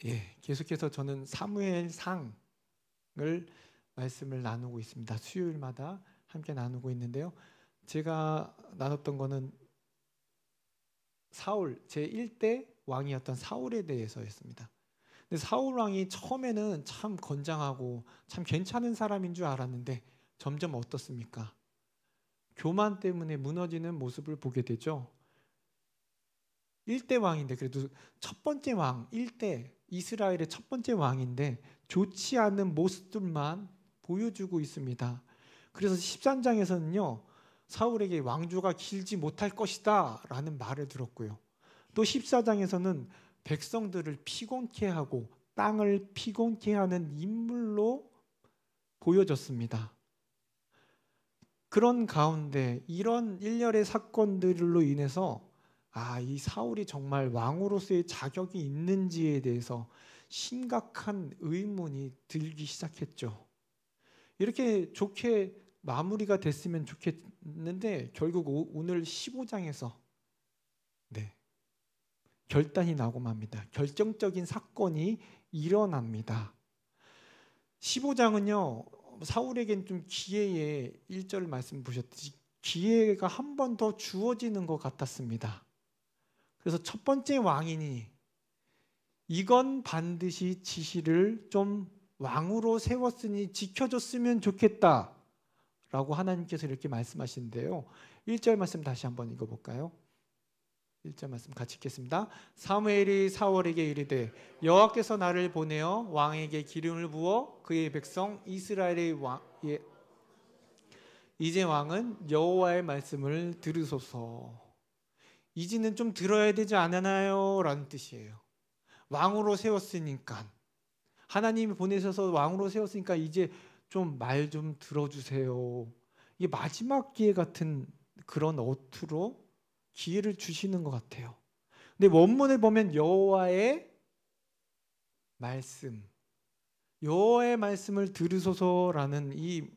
예, 계속해서 저는 사무엘상을 말씀을 나누고 있습니다. 수요일마다 함께 나누고 있는데요. 제가 나눴던 거는 사울, 제1대 왕이었던 사울에 대해서였습니다. 근데 사울 왕이 처음에는 참 건장하고 참 괜찮은 사람인 줄 알았는데 점점 어떻습니까? 교만 때문에 무너지는 모습을 보게 되죠. 1대 왕인데, 그래도 첫 번째 왕, 1대 이스라엘의 첫 번째 왕인데 좋지 않은 모습들만 보여주고 있습니다. 그래서 13장에서는요, 사울에게 왕조가 길지 못할 것이다 라는 말을 들었고요. 또 14장에서는 백성들을 피곤케 하고 땅을 피곤케 하는 인물로 보여졌습니다. 그런 가운데 이런 일련의 사건들로 인해서 이 사울이 정말 왕으로서의 자격이 있는지에 대해서 심각한 의문이 들기 시작했죠. 이렇게 좋게 마무리가 됐으면 좋겠는데 결국 오늘 15장에서 결단이 나고 맙니다. 결정적인 사건이 일어납니다. 15장은요, 사울에겐 좀 기회의 1절 말씀 보셨듯이 기회가 한 번 더 주어지는 것 같았습니다. 그래서 첫 번째 왕이니 이건 반드시 지시를 좀 왕으로 세웠으니 지켜줬으면 좋겠다 라고 하나님께서 이렇게 말씀하시는데요. 1절 말씀 다시 한번 읽어볼까요? 1절 말씀 같이 읽겠습니다. 사무엘이 사울에게 이르되 여호와께서 나를 보내어 왕에게 기름을 부어 그의 백성 이스라엘의 왕에 이제 왕은 여호와의 말씀을 들으소서. 이제는 좀 들어야 되지 않았나요? 라는 뜻이에요. 왕으로 세웠으니까, 하나님이 보내셔서 왕으로 세웠으니까 이제 좀 말 좀 들어주세요. 이게 마지막 기회 같은 그런 어투로 기회를 주시는 것 같아요. 근데 원문을 보면 여호와의 말씀, 여호와의 말씀을 들으소서라는 이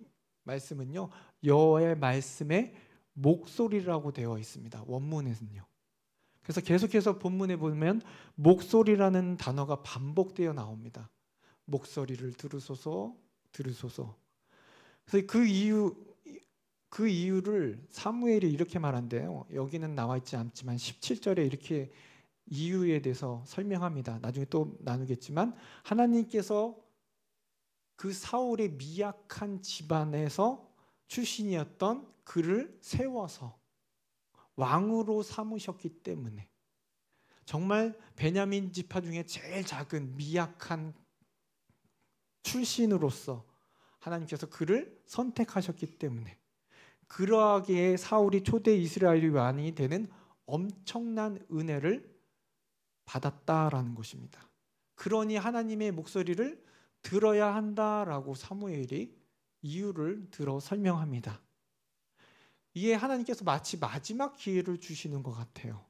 말씀은요, 여호와의 말씀의 목소리라고 되어 있습니다. 원문에는요. 그래서 계속해서 본문에 보면 목소리라는 단어가 반복되어 나옵니다. 목소리를 들으소서, 들으소서. 그래서 그 이유를 사무엘이 이렇게 말한대요. 여기는 나와 있지 않지만 17절에 이렇게 이유에 대해서 설명합니다. 나중에 또 나누겠지만 하나님께서 그 사울의 미약한 집안에서 출신이었던 그를 세워서 왕으로 삼으셨기 때문에, 정말 베냐민 지파 중에 제일 작은 미약한 출신으로서 하나님께서 그를 선택하셨기 때문에 그러하기에 사울이 초대 이스라엘 왕이 되는 엄청난 은혜를 받았다라는 것입니다. 그러니 하나님의 목소리를 들어야 한다라고 사무엘이 이유를 들어 설명합니다. 이에 하나님께서 마치 마지막 기회를 주시는 것 같아요.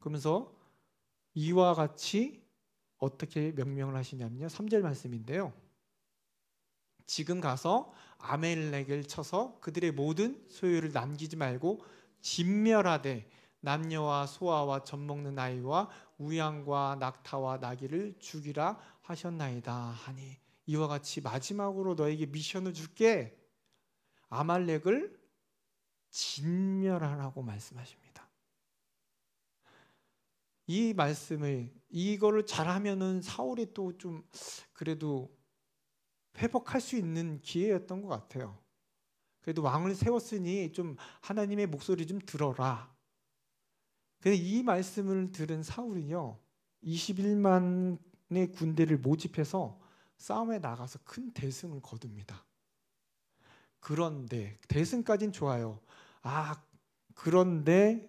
그러면서 이와 같이 어떻게 명령을 하시냐면요, 3절 말씀인데요, 지금 가서 아멜렉을 쳐서 그들의 모든 소유를 남기지 말고 진멸하되 남녀와 소아와 젖먹는 아이와 우양과 낙타와 나귀를 죽이라 하셨나이다 하니, 이와 같이 마지막으로 너에게 미션을 줄게. 아말렉을 진멸하라고 말씀하십니다. 이 말씀을, 이거를 잘하면은 사울이 또 좀 그래도 회복할 수 있는 기회였던 것 같아요. 그래도 왕을 세웠으니 좀 하나님의 목소리 좀 들어라. 근데 이 말씀을 들은 사울이요, 21만의 군대를 모집해서 싸움에 나가서 큰 대승을 거둡니다. 그런데 대승까지는 좋아요. 그런데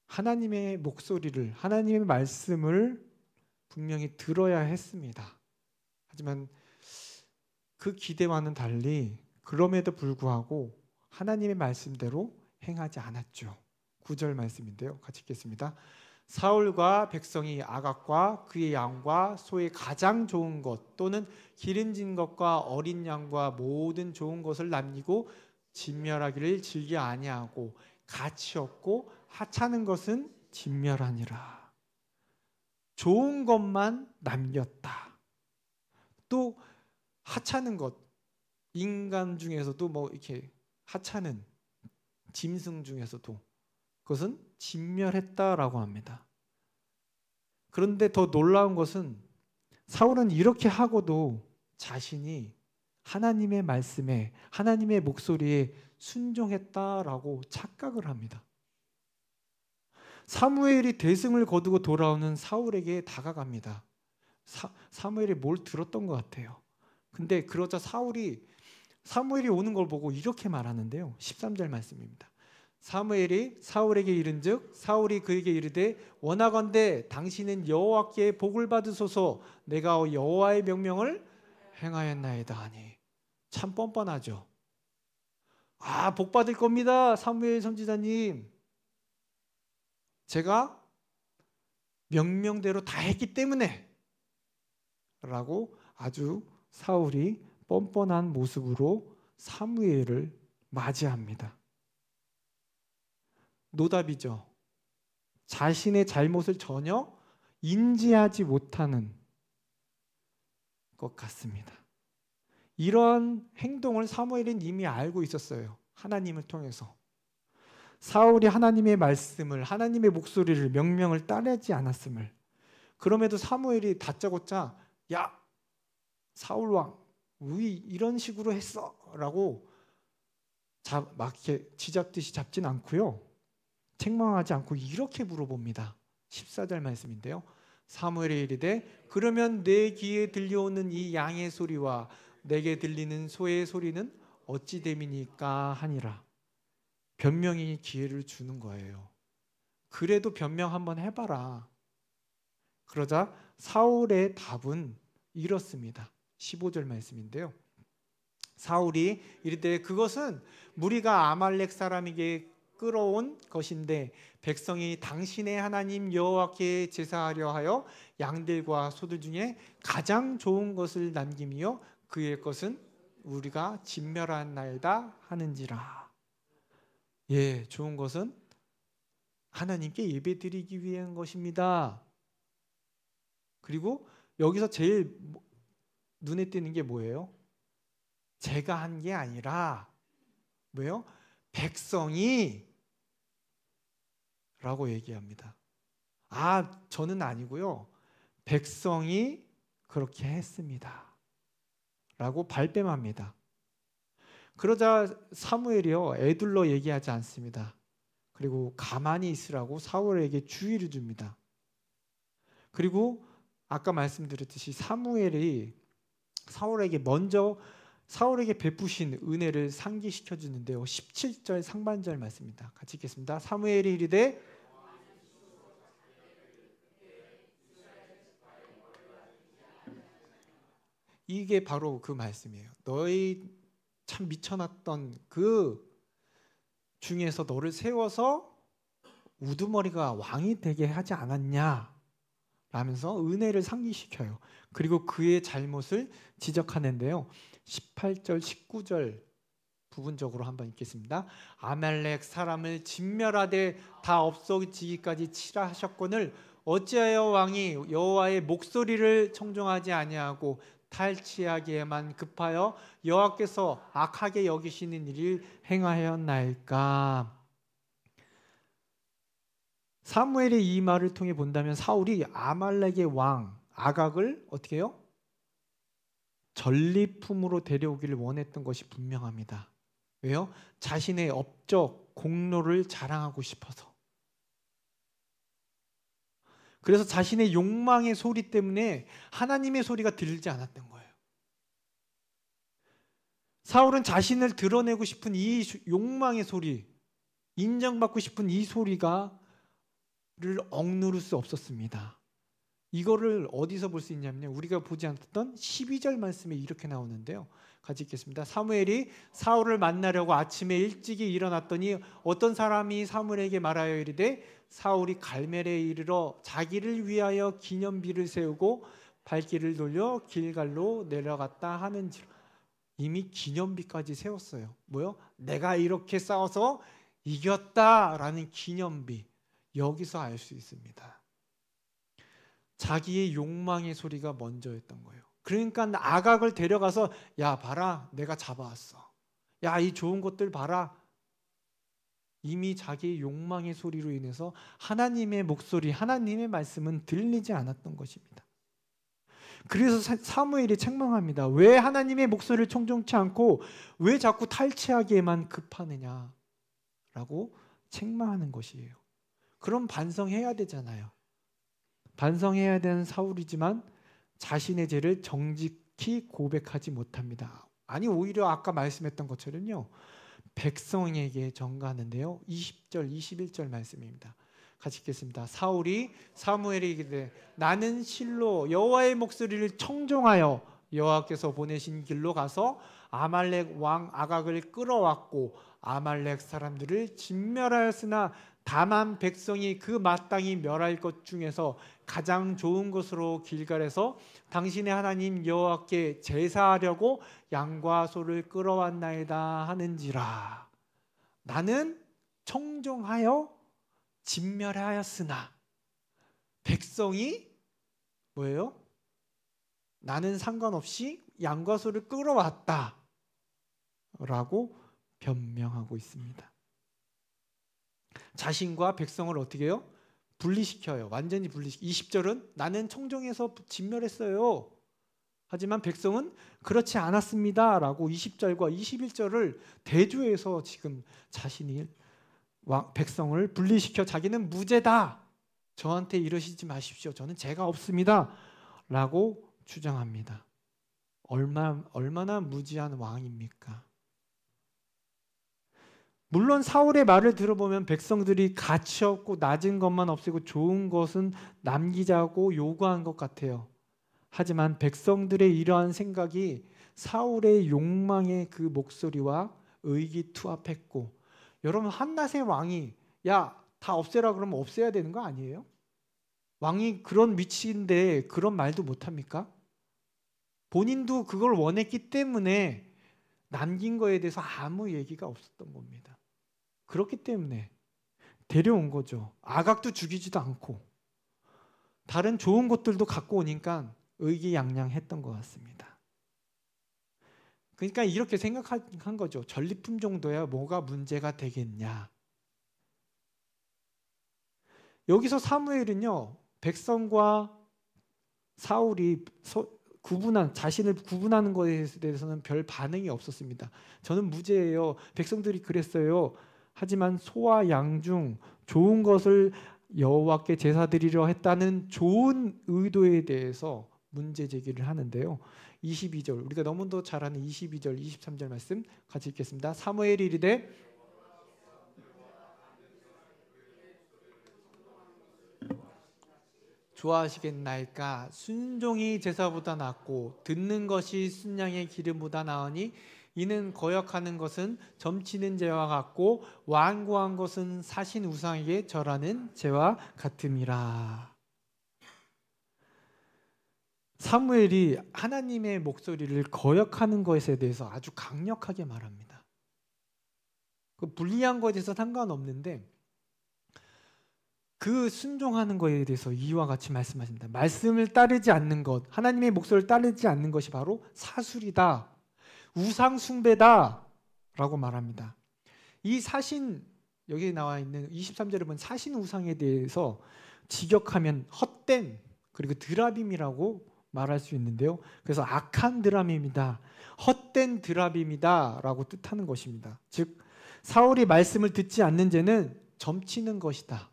하나님의 목소리를, 하나님의 말씀을 분명히 들어야 했습니다. 하지만 그 기대와는 달리 그럼에도 불구하고 하나님의 말씀대로 행하지 않았죠. 9절 말씀인데요, 같이 읽겠습니다. 사울과 백성이 아각과 그의 양과 소의 가장 좋은 것 또는 기름진 것과 어린 양과 모든 좋은 것을 남기고 진멸하기를 즐겨 아니하고 가치 없고 하찮은 것은 진멸하니라. 좋은 것만 남겼다. 또 하찮은 것, 인간 중에서도 뭐 이렇게 하찮은 짐승 중에서도 그것은 진멸했다라고 합니다. 그런데 더 놀라운 것은 사울은 이렇게 하고도 자신이 하나님의 말씀에, 하나님의 목소리에 순종했다라고 착각을 합니다. 사무엘이 대승을 거두고 돌아오는 사울에게 다가갑니다. 사무엘이 뭘 들었던 것 같아요. 근데 그러자 사무엘이 오는 걸 보고 이렇게 말하는데요. 13절 말씀입니다. 사무엘이 사울에게 이른즉 사울이 그에게 이르되 원하건대 당신은 여호와께 복을 받으소서 내가 여호와의 명령을 행하였나이다 하니. 참 뻔뻔하죠. 복 받을 겁니다. 사무엘 선지자님. 제가 명령대로 다 했기 때문에 라고 아주 사울이 뻔뻔한 모습으로 사무엘을 맞이합니다. 노답이죠. 자신의 잘못을 전혀 인지하지 못하는 것 같습니다. 이런 행동을 사무엘은 이미 알고 있었어요. 하나님을 통해서. 사울이 하나님의 말씀을, 하나님의 목소리를, 명령을 따르지 않았음을. 그럼에도 사무엘이 다짜고짜 야 사울왕 왜 이런 식으로 했어? 라고 막 이렇게 쥐잡듯이 잡진 않고요. 책망하지 않고 이렇게 물어봅니다. 14절 말씀인데요. 사무엘이 이르되 그러면 내 귀에 들려오는 이 양의 소리와 내게 들리는 소의 소리는 어찌 됨이니까 하니라. 변명이 기회를 주는 거예요. 그래도 변명 한번 해봐라. 그러자 사울의 답은 이렇습니다. 15절 말씀인데요. 사울이 이르되 그것은 무리가 아말렉 사람에게 끌어온 것인데 백성이 당신의 하나님 여호와께 제사하려 하여 양들과 소들 중에 가장 좋은 것을 남기며 그의 것은 우리가 진멸하나이다 하는지라. 예, 좋은 것은 하나님께 예배드리기 위한 것입니다. 그리고 여기서 제일 눈에 띄는 게 뭐예요? 제가 한 게 아니라 뭐예요? 백성이 라고 얘기합니다. 저는 아니고요. 백성이 그렇게 했습니다. 라고 발뺌합니다. 그러자 사무엘이요. 애둘러 얘기하지 않습니다. 그리고 가만히 있으라고 사울에게 주의를 줍니다. 그리고 아까 말씀드렸듯이 사무엘이 사울에게 베푸신 은혜를 상기시켜 주는데요. 17절 상반절 말씀입니다. 같이 읽겠습니다. 사무엘이 이르되 이게 바로 그 말씀이에요. 너희 참 미쳐났던 그 중에서 너를 세워서 우두머리가 왕이 되게 하지 않았냐 라면서 은혜를 상기시켜요. 그리고 그의 잘못을 지적하는데요. 18절 19절 부분적으로 한번 읽겠습니다. 아말렉 사람을 진멸하되 다 없어지기까지 치라 하셨거늘 어찌하여 왕이 여호와의 목소리를 청종하지 아니하고 탈취하기에만 급하여 여호와께서 악하게 여기시는 일을 행하였나이까. 사무엘의 이 말을 통해 본다면 사울이 아말렉의 왕 아각을 어떻게 해요? 전리품으로 데려오기를 원했던 것이 분명합니다. 왜요? 자신의 업적, 공로를 자랑하고 싶어서. 그래서 자신의 욕망의 소리 때문에 하나님의 소리가 들리지 않았던 거예요. 사울은 자신을 드러내고 싶은 이 욕망의 소리, 인정받고 싶은 이 소리를 억누를 수 없었습니다. 이거를 어디서 볼 수 있냐면요. 우리가 보지 않았던 12절 말씀에 이렇게 나오는데요. 같이 읽겠습니다. 사무엘이 사울을 만나려고 아침에 일찍이 일어났더니 어떤 사람이 사무엘에게 말하여 이르되 사울이 갈멜에 이르러 자기를 위하여 기념비를 세우고 발길을 돌려 길갈로 내려갔다 하는지라. 이미 기념비까지 세웠어요. 뭐요? 내가 이렇게 싸워서 이겼다라는 기념비. 여기서 알 수 있습니다. 자기의 욕망의 소리가 먼저였던 거예요. 그러니까 아각을 데려가서 야 봐라 내가 잡아왔어. 야 이 좋은 것들 봐라. 이미 자기의 욕망의 소리로 인해서 하나님의 목소리, 하나님의 말씀은 들리지 않았던 것입니다. 그래서 사무엘이 책망합니다. 왜 하나님의 목소리를 청종치 않고 왜 자꾸 탈취하기에만 급하느냐 라고 책망하는 것이에요. 그럼 반성해야 되잖아요. 반성해야 되는 사울이지만 자신의 죄를 정직히 고백하지 못합니다. 아니 오히려 아까 말씀했던 것처럼요. 백성에게 전가하는데요. 20절, 21절 말씀입니다. 같이 읽겠습니다. 사울이 사무엘에게 이르되 나는 실로 여호와의 목소리를 청종하여 여호와께서 보내신 길로 가서 아말렉 왕 아각을 끌어왔고 아말렉 사람들을 진멸하였으나 다만 백성이 그 마땅히 멸할 것 중에서 가장 좋은 것으로 길갈에서 당신의 하나님 여호와께 제사하려고 양과 소를 끌어왔나이다 하는지라. 나는 청종하여 진멸하였으나 백성이 뭐예요? 나는 상관없이 양과 소를 끌어왔다 라고 변명하고 있습니다. 자신과 백성을 어떻게 해요? 분리시켜요. 완전히 분리시켜. 20절은 나는 청종해서 진멸했어요. 하지만 백성은 그렇지 않았습니다 라고 20절과 21절을 대조해서 지금 자신이 백성을 분리시켜 자기는 무죄다. 저한테 이러시지 마십시오. 저는 죄가 없습니다 라고 주장합니다. 얼마나 무지한 왕입니까? 물론 사울의 말을 들어보면 백성들이 가치 없고 낮은 것만 없애고 좋은 것은 남기자고 요구한 것 같아요. 하지만 백성들의 이러한 생각이 사울의 욕망의 그 목소리와 의기투합했고, 여러분 한낫의 왕이 야 다 없애라 그러면 없애야 되는 거 아니에요? 왕이 그런 위치인데 그런 말도 못합니까? 본인도 그걸 원했기 때문에 남긴 거에 대해서 아무 얘기가 없었던 겁니다. 그렇기 때문에 데려온 거죠. 아각도 죽이지도 않고 다른 좋은 것들도 갖고 오니까 의기양양했던 것 같습니다. 그러니까 이렇게 생각한 거죠. 전리품 정도야 뭐가 문제가 되겠냐. 여기서 사무엘은요, 백성과 사울이 자신을 구분하는 것에 대해서는 별 반응이 없었습니다. 저는 무죄예요. 백성들이 그랬어요. 하지만 소와 양 중 좋은 것을 여호와께 제사드리려 했다는 좋은 의도에 대해서 문제 제기를 하는데요. 22절, 우리가 너무도 잘 아는 22절, 23절 말씀 같이 읽겠습니다. 사무엘이 이르되 좋아하시겠나이까? 순종이 제사보다 낫고 듣는 것이 순양의 기름보다 나으니 이는 거역하는 것은 점치는 죄와 같고 완고한 것은 사신 우상에게 절하는 죄와 같음이라. 사무엘이 하나님의 목소리를 거역하는 것에 대해서 아주 강력하게 말합니다. 그 불리한 것에 대해서 상관없는데 그 순종하는 것에 대해서 이와 같이 말씀하십니다. 말씀을 따르지 않는 것, 하나님의 목소리를 따르지 않는 것이 바로 사술이다, 우상 숭배다 라고 말합니다. 이 사신, 여기 나와 있는 23절에 보면 사신 우상에 대해서 직역하면 헛된, 그리고 드라빔이라고 말할 수 있는데요. 그래서 악한 드라빔이다, 헛된 드라빔이다 라고 뜻하는 것입니다. 즉 사울이 말씀을 듣지 않는 죄는 점치는 것이다.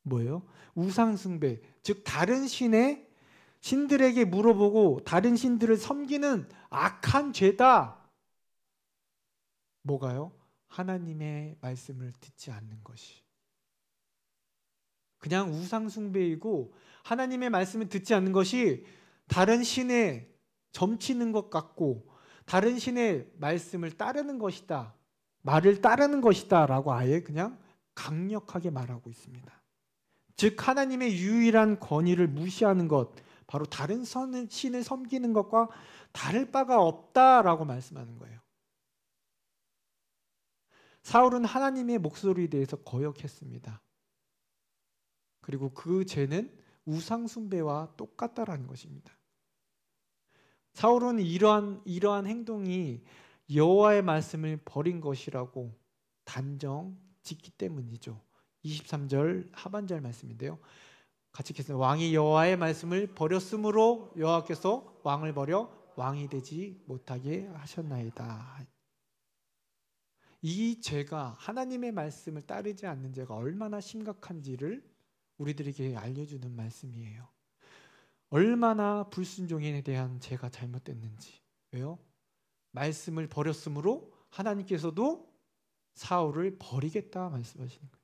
뭐예요? 우상 숭배, 즉 다른 신들에게 물어보고 다른 신들을 섬기는 악한 죄다. 뭐가요? 하나님의 말씀을 듣지 않는 것이. 그냥 우상 숭배이고 하나님의 말씀을 듣지 않는 것이 다른 신에 점치는 것 같고 다른 신의 말씀을 따르는 것이다, 말을 따르는 것이다 라고 아예 그냥 강력하게 말하고 있습니다. 즉 하나님의 유일한 권위를 무시하는 것, 바로 다른 신을 섬기는 것과 다를 바가 없다라고 말씀하는 거예요. 사울은 하나님의 목소리에 대해서 거역했습니다. 그리고 그 죄는 우상 숭배와 똑같다라는 것입니다. 사울은 이러한 행동이 여호와의 말씀을 버린 것이라고 단정 짓기 때문이죠. 23절 하반절 말씀인데요. 같이 읽겠습니다. 왕이 여호와의 말씀을 버렸으므로 여호와께서 왕을 버려 왕이 되지 못하게 하셨나이다. 이 죄가, 하나님의 말씀을 따르지 않는 죄가 얼마나 심각한지를 우리들에게 알려주는 말씀이에요. 얼마나 불순종에 대한 죄가 잘못됐는지. 왜요? 말씀을 버렸으므로 하나님께서도 사울을 버리겠다 말씀하시는 거예요.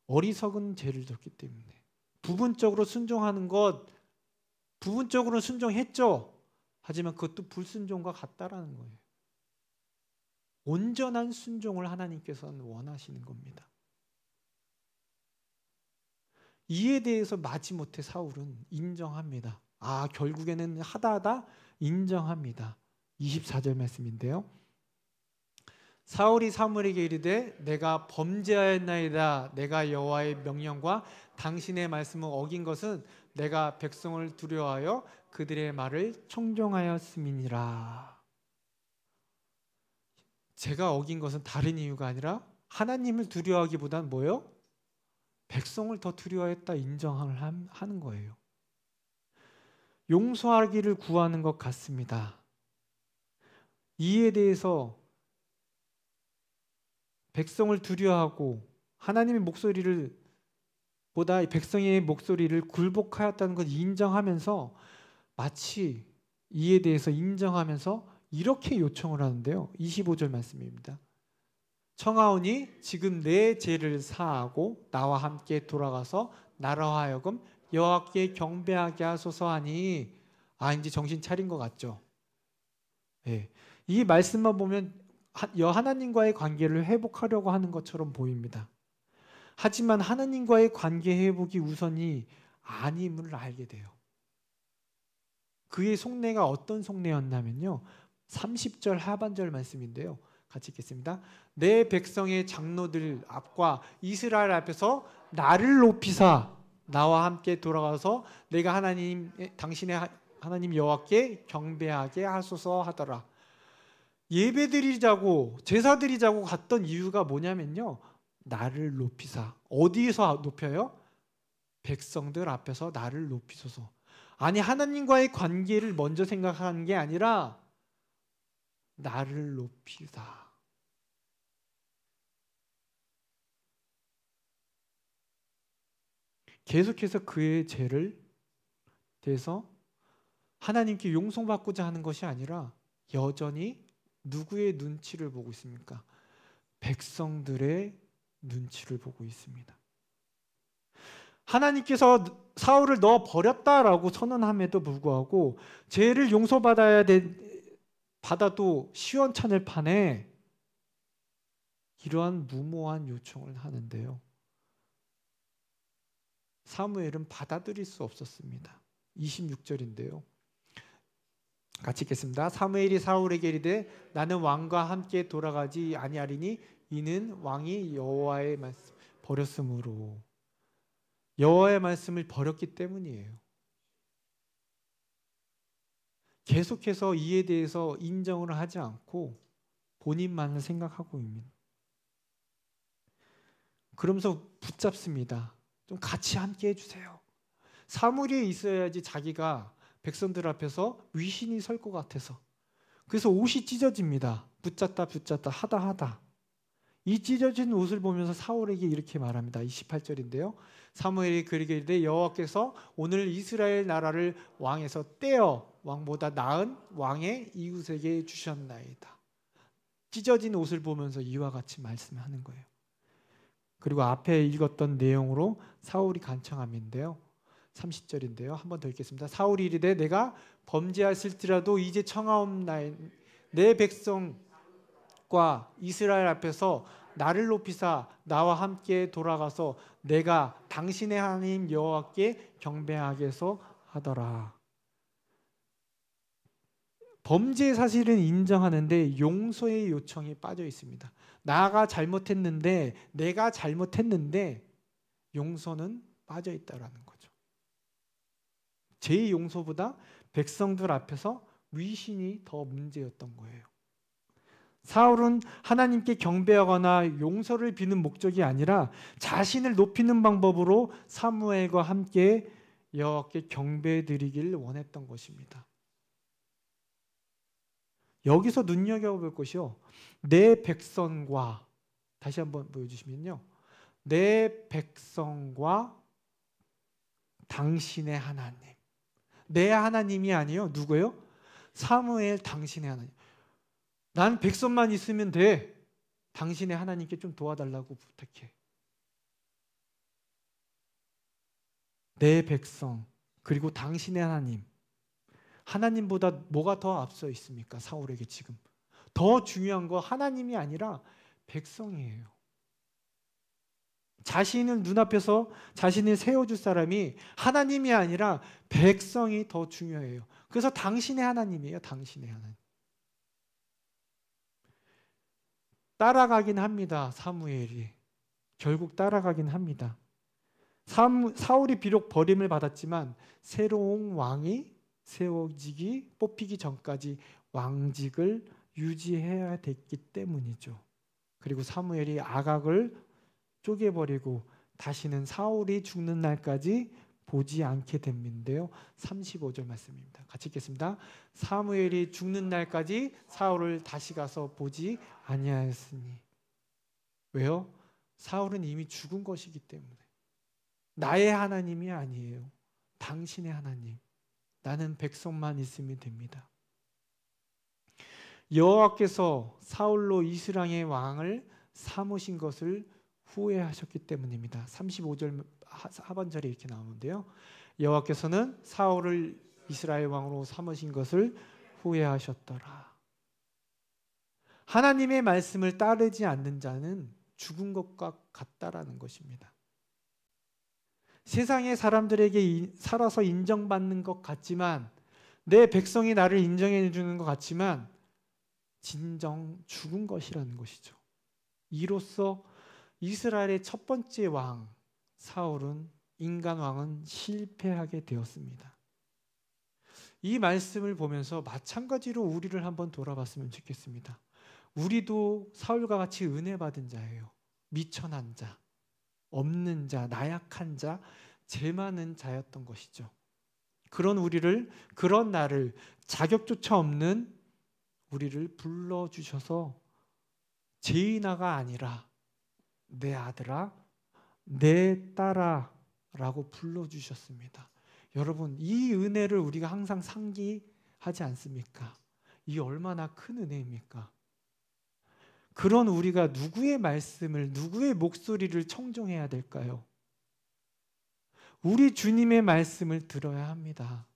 어리석은 죄를 졌기 때문에. 부분적으로 순종하는 것, 부분적으로 순종했죠. 하지만 그것도 불순종과 같다라는 거예요. 온전한 순종을 하나님께서는 원하시는 겁니다. 이에 대해서 마지못해 사울은 인정합니다. 결국에는 하다 인정합니다. 24절 말씀인데요. 사울이 사무엘에게 이르되 내가 범죄하였나이다. 내가 여호와의 명령과 당신의 말씀을 어긴 것은 내가 백성을 두려워하여 그들의 말을 청종하였음이니라. 제가 어긴 것은 다른 이유가 아니라 하나님을 두려워하기보다는 뭐예요? 백성을 더 두려워했다 인정을 하는 거예요. 용서하기를 구하는 것 같습니다. 이에 대해서 백성을 두려워하고 하나님의 목소리를 보다 백성의 목소리를 굴복하였다는 것 인정하면서 마치 이에 대해서 인정하면서 이렇게 요청을 하는데요. 25절 말씀입니다. 청하오니 지금 내 죄를 사하고 나와 함께 돌아가서 나로 하여금 여호와께 경배하게 하소서 하니 이제 정신 차린 것 같죠. 네. 이 말씀만 보면 하나님과의 관계를 회복하려고 하는 것처럼 보입니다. 하지만 하나님과의 관계 회복이 우선이 아님을 알게 돼요. 그의 속내가 어떤 속내였냐면요. 30절 하반절 말씀인데요. 같이 읽겠습니다. 내 백성의 장로들 앞과 이스라엘 앞에서 나를 높이사 나와 함께 돌아가서 내가 당신의 하나님 여호와께 경배하게 하소서 하더라. 예배드리자고 제사드리자고 갔던 이유가 뭐냐면요. 나를 높이사. 어디에서 높여요? 백성들 앞에서 나를 높이소서. 아니 하나님과의 관계를 먼저 생각하는 게 아니라 나를 높이사. 계속해서 그의 죄를 대해서 하나님께 용서받고자 하는 것이 아니라 여전히 누구의 눈치를 보고 있습니까? 백성들의 눈치를 보고 있습니다. 하나님께서 사울을 넣어 버렸다라고 선언함에도 불구하고 죄를 받아도 시원찮을 판에 이러한 무모한 요청을 하는데요. 사무엘은 받아들일 수 없었습니다. 26절인데요. 같이 읽겠습니다. 사무엘이 사울에게 이르되 나는 왕과 함께 돌아가지 아니하리니 이는 왕이 여호와의 말씀 버렸으므로. 여호와의 말씀을 버렸기 때문이에요. 계속해서 이에 대해서 인정을 하지 않고 본인만을 생각하고 있습니다. 그러면서 붙잡습니다. 좀 같이 함께 해주세요. 사무엘이 있어야지 자기가 백성들 앞에서 위신이 설 것 같아서. 그래서 옷이 찢어집니다. 붙잡다 하다. 이 찢어진 옷을 보면서 사울에게 이렇게 말합니다. 28절인데요. 사무엘이 그에게 이르되 여호와께서 오늘 이스라엘 나라를 왕에서 떼어 왕보다 나은 왕의 이웃에게 주셨나이다. 찢어진 옷을 보면서 이와 같이 말씀하는 거예요. 그리고 앞에 읽었던 내용으로 사울이 간청함인데요. 30절인데요. 한 번 더 읽겠습니다. 사울이 이르되 내가 범죄하실지라도 이제 청하옵나이다. 내 백성과 이스라엘 앞에서 나를 높이사 나와 함께 돌아가서 내가 당신의 하나님 여호와께 경배하게 해서 하더라. 범죄 사실은 인정하는데 용서의 요청이 빠져 있습니다. 내가 잘못했는데 용서는 빠져 있다라는 거죠. 제 용서보다 백성들 앞에서 위신이 더 문제였던 거예요. 사울은 하나님께 경배하거나 용서를 비는 목적이 아니라 자신을 높이는 방법으로 사무엘과 함께 여호와께 경배드리기를 원했던 것입니다. 여기서 눈여겨볼 것이요, 내 백성과, 다시 한번 보여주시면요, 내 백성과 당신의 하나님. 내 하나님이 아니요, 누구예요? 사무엘 당신의 하나님. 난 백성만 있으면 돼. 당신의 하나님께 좀 도와달라고 부탁해. 내 백성, 그리고 당신의 하나님. 하나님보다 뭐가 더 앞서 있습니까? 사울에게 지금 더 중요한 거 하나님이 아니라 백성이에요. 자신을 눈앞에서 자신을 세워줄 사람이 하나님이 아니라 백성이 더 중요해요. 그래서 당신의 하나님이에요. 당신의 하나님. 따라가긴 합니다. 사무엘이 결국 따라가긴 합니다. 사울이 비록 버림을 받았지만 새로운 왕이 세워지기, 뽑히기 전까지 왕직을 유지해야 됐기 때문이죠. 그리고 사무엘이 아각을 쪼개버리고 다시는 사울이 죽는 날까지 보지 않게 됐는데요. 35절 말씀입니다. 같이 읽겠습니다. 사무엘이 죽는 날까지 사울을 다시 가서 보지 아니하였으니. 왜요? 사울은 이미 죽은 것이기 때문에. 나의 하나님이 아니에요. 당신의 하나님. 나는 백성만 있으면 됩니다. 여호와께서 사울로 이스라엘의 왕을 삼으신 것을 후회하셨기 때문입니다. 35절 하반절에 이렇게 나오는데요. 여호와께서는 사울을 이스라엘 왕으로 삼으신 것을 후회하셨더라. 하나님의 말씀을 따르지 않는 자는 죽은 것과 같다라는 것입니다. 세상의 사람들에게 살아서 인정받는 것 같지만, 내 백성이 나를 인정해 주는 것 같지만 진정 죽은 것이라는 것이죠. 이로써 이스라엘의 첫 번째 왕 사울은, 인간 왕은 실패하게 되었습니다. 이 말씀을 보면서 마찬가지로 우리를 한번 돌아봤으면 좋겠습니다. 우리도 사울과 같이 은혜 받은 자예요. 미천한 자, 없는 자, 나약한 자, 죄 많은 자였던 것이죠. 그런 우리를, 그런 나를, 자격조차 없는 우리를 불러주셔서 죄인아가 아니라 내 아들아, 내 딸아 라고 불러주셨습니다. 여러분, 이 은혜를 우리가 항상 상기하지 않습니까? 이 얼마나 큰 은혜입니까? 그런 우리가 누구의 말씀을, 누구의 목소리를 청종해야 될까요? 우리 주님의 말씀을 들어야 합니다.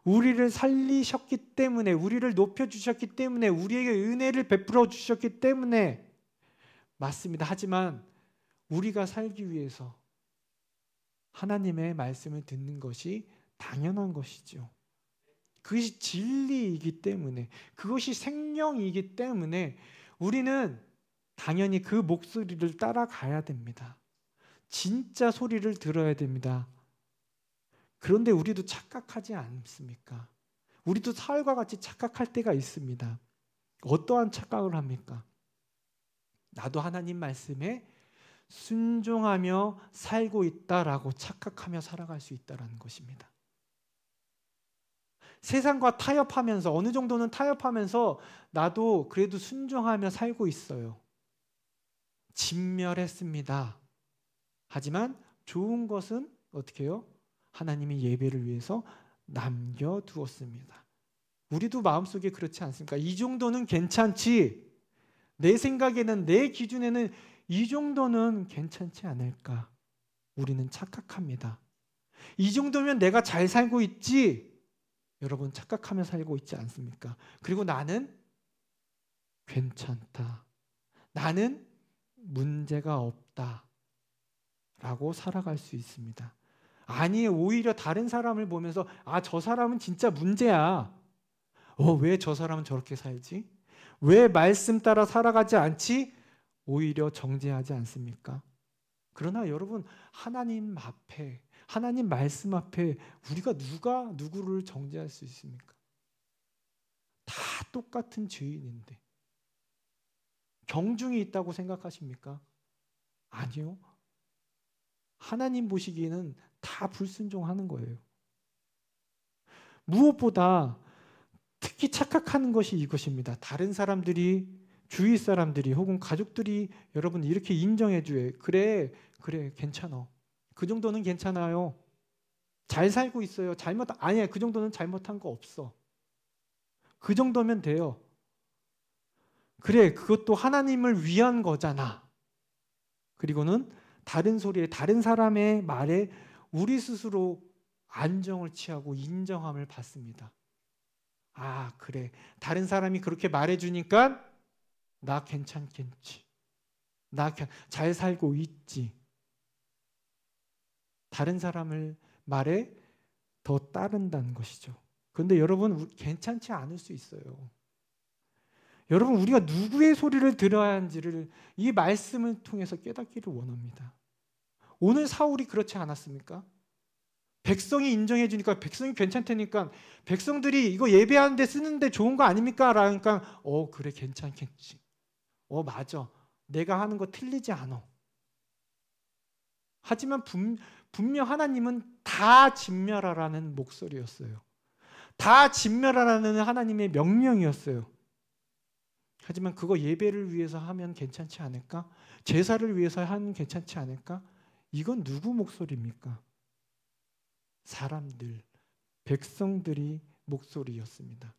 우리를 살리셨기 때문에, 우리를 높여주셨기 때문에, 우리에게 은혜를 베풀어 주셨기 때문에 맞습니다. 하지만 우리가 살기 위해서 하나님의 말씀을 듣는 것이 당연한 것이죠. 그것이 진리이기 때문에, 그것이 생명이기 때문에 우리는 당연히 그 목소리를 따라가야 됩니다. 진짜 소리를 들어야 됩니다. 그런데 우리도 착각하지 않습니까? 우리도 사울과 같이 착각할 때가 있습니다. 어떠한 착각을 합니까? 나도 하나님 말씀에 순종하며 살고 있다라고 착각하며 살아갈 수 있다는 것입니다. 세상과 타협하면서, 어느 정도는 타협하면서 나도 그래도 순종하며 살고 있어요. 진멸했습니다. 하지만 좋은 것은 어떻게 해요? 하나님이 예배를 위해서 남겨두었습니다. 우리도 마음속에 그렇지 않습니까? 이 정도는 괜찮지, 내 생각에는, 내 기준에는 이 정도는 괜찮지 않을까? 우리는 착각합니다. 이 정도면 내가 잘 살고 있지, 여러분 착각하며 살고 있지 않습니까? 그리고 나는 괜찮다, 나는 문제가 없다 라고 살아갈 수 있습니다. 아니, 오히려 다른 사람을 보면서 저 사람은 진짜 문제야. 왜 저 사람은 저렇게 살지? 왜 말씀 따라 살아가지 않지? 오히려 정죄하지 않습니까? 그러나 여러분, 하나님 앞에, 하나님 말씀 앞에 우리가 누가 누구를 정죄할 수 있습니까? 다 똑같은 죄인인데 경중이 있다고 생각하십니까? 아니요. 하나님 보시기에는 다 불순종하는 거예요. 무엇보다 특히 착각하는 것이 이것입니다. 다른 사람들이, 주위 사람들이 혹은 가족들이 여러분 이렇게 인정해 줘요. 그래 괜찮아. 그 정도는 괜찮아요. 잘 살고 있어요. 아니야, 그 정도는 잘못한 거 없어. 그 정도면 돼요. 그래, 그것도 하나님을 위한 거잖아. 그리고는 다른 소리에, 다른 사람의 말에 우리 스스로 안정을 취하고 인정함을 받습니다. 아, 그래. 다른 사람이 그렇게 말해주니까 나 괜찮겠지. 나 잘 살고 있지. 다른 사람을 말에 더 따른다는 것이죠. 그런데 여러분, 괜찮지 않을 수 있어요. 여러분, 우리가 누구의 소리를 들어야 하는지를 이 말씀을 통해서 깨닫기를 원합니다. 오늘 사울이 그렇지 않았습니까? 백성이 인정해 주니까, 백성이 괜찮다니까, 백성들이 이거 예배하는데 쓰는데 좋은 거 아닙니까? 라니까 그래 괜찮겠지. 맞아. 내가 하는 거 틀리지 않아. 하지만 분명 하나님은 다 진멸하라는 목소리였어요. 다 진멸하라는 하나님의 명령이었어요. 하지만 그거 예배를 위해서 하면 괜찮지 않을까? 제사를 위해서 하면 괜찮지 않을까? 이건 누구 목소리입니까? 사람들, 백성들이 목소리였습니다.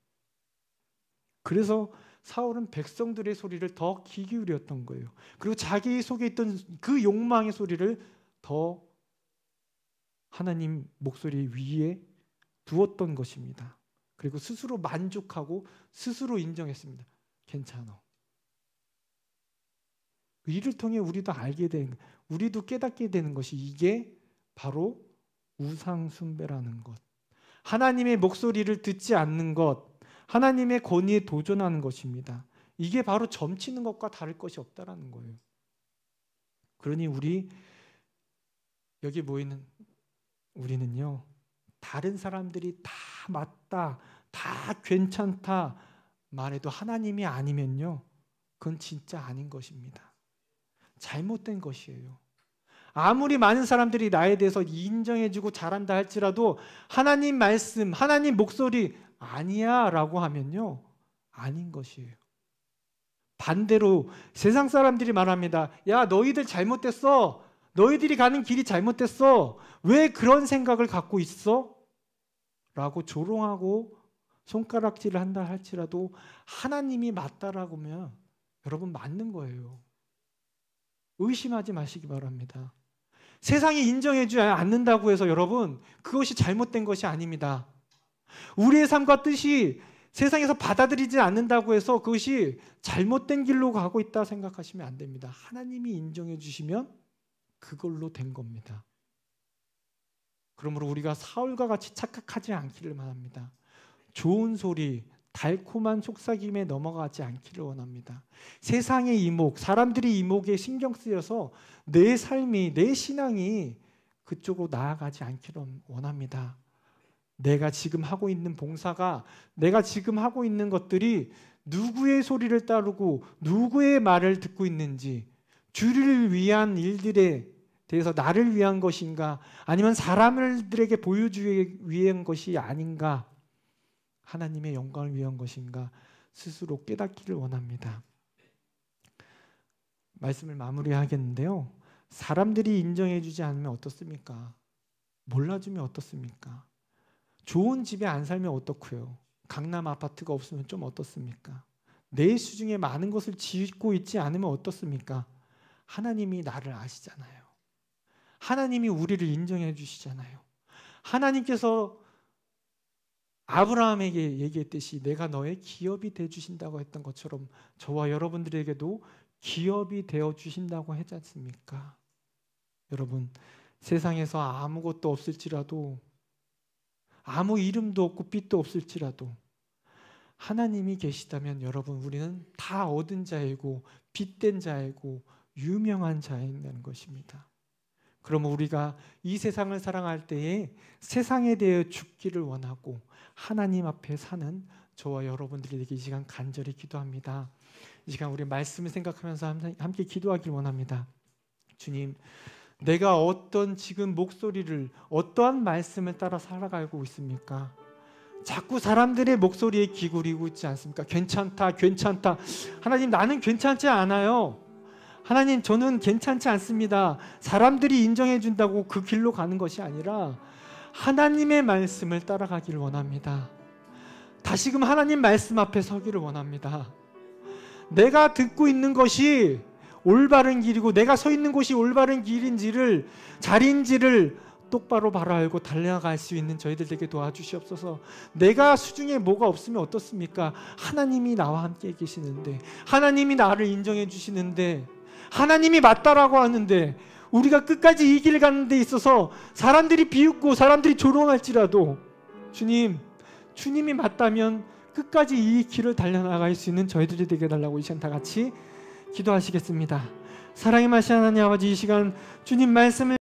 그래서 사울은 백성들의 소리를 더 귀 기울였던 거예요. 그리고 자기 속에 있던 그 욕망의 소리를 더 하나님 목소리 위에 두었던 것입니다. 그리고 스스로 만족하고 스스로 인정했습니다. 괜찮아. 이를 통해 우리도 우리도 깨닫게 되는 것이, 이게 바로 우상 숭배라는 것, 하나님의 목소리를 듣지 않는 것, 하나님의 권위에 도전하는 것입니다. 이게 바로 점치는 것과 다를 것이 없다라는 거예요. 그러니 여기 모이는 우리는요, 다른 사람들이 다 맞다, 다 괜찮다 말해도 하나님이 아니면요, 그건 진짜 아닌 것입니다. 잘못된 것이에요. 아무리 많은 사람들이 나에 대해서 인정해주고 잘한다 할지라도 하나님 말씀, 하나님 목소리 아니야 라고 하면요, 아닌 것이에요. 반대로 세상 사람들이 말합니다. 야, 너희들 잘못됐어. 너희들이 가는 길이 잘못됐어. 왜 그런 생각을 갖고 있어? 라고 조롱하고 손가락질을 한다 할지라도 하나님이 맞다라고 하면 여러분 맞는 거예요. 의심하지 마시기 바랍니다. 세상이 인정해주지 않는다고 해서 여러분 그것이 잘못된 것이 아닙니다. 우리의 삶과 뜻이 세상에서 받아들이지 않는다고 해서 그것이 잘못된 길로 가고 있다 생각하시면 안 됩니다. 하나님이 인정해 주시면 그걸로 된 겁니다. 그러므로 우리가 사울과 같이 착각하지 않기를 바랍니다. 좋은 소리, 달콤한 속삭임에 넘어가지 않기를 원합니다. 세상의 이목, 사람들이 이목에 신경 쓰여서 내 삶이, 내 신앙이 그쪽으로 나아가지 않기를 원합니다. 내가 지금 하고 있는 봉사가, 내가 지금 하고 있는 것들이 누구의 소리를 따르고 누구의 말을 듣고 있는지, 주를 위한 일들에 대해서 나를 위한 것인가, 아니면 사람들에게 보여주기 위한 것이 아닌가, 하나님의 영광을 위한 것인가 스스로 깨닫기를 원합니다. 말씀을 마무리하겠는데요, 사람들이 인정해 주지 않으면 어떻습니까? 몰라주면 어떻습니까? 좋은 집에 안 살면 어떻고요? 강남 아파트가 없으면 좀 어떻습니까? 내 수중에 많은 것을 짓고 있지 않으면 어떻습니까? 하나님이 나를 아시잖아요. 하나님이 우리를 인정해 주시잖아요. 하나님께서 아브라함에게 얘기했듯이 내가 너의 기업이 되어 주신다고 했던 것처럼 저와 여러분들에게도 기업이 되어 주신다고 했지 않습니까? 여러분, 세상에서 아무것도 없을지라도, 아무 이름도 없고 빛도 없을지라도 하나님이 계시다면 여러분, 우리는 다 얻은 자이고 빛된 자이고 유명한 자인 것입니다. 그러면 우리가 이 세상을 사랑할 때에 세상에 대해 죽기를 원하고 하나님 앞에 사는 저와 여러분들이 되기 이 시간 간절히 기도합니다. 이 시간 우리 말씀을 생각하면서 함께 기도하길 원합니다. 주님, 내가 어떤 지금 목소리를, 어떠한 말씀을 따라 살아가고 있습니까? 자꾸 사람들의 목소리에 기울이고 있지 않습니까? 괜찮다, 괜찮다. 하나님, 나는 괜찮지 않아요. 하나님, 저는 괜찮지 않습니다. 사람들이 인정해 준다고 그 길로 가는 것이 아니라 하나님의 말씀을 따라가기를 원합니다. 다시금 하나님 말씀 앞에 서기를 원합니다. 내가 듣고 있는 것이 올바른 길이고 내가 서 있는 곳이 올바른 길인지를, 자리인지를 똑바로 바로 알고 달려갈 수 있는 저희들에게 도와주시옵소서. 내가 수중에 뭐가 없으면 어떻습니까? 하나님이 나와 함께 계시는데, 하나님이 나를 인정해 주시는데, 하나님이 맞다라고 하는데, 우리가 끝까지 이 길을 가는 데 있어서 사람들이 비웃고 사람들이 조롱할지라도 주님, 주님이 맞다면 끝까지 이 길을 달려나갈 수 있는 저희들이 되게 해달라고 이 시간 다 같이 기도하시겠습니다. 사랑의 마신 하나님 아버지, 이 시간 주님 말씀을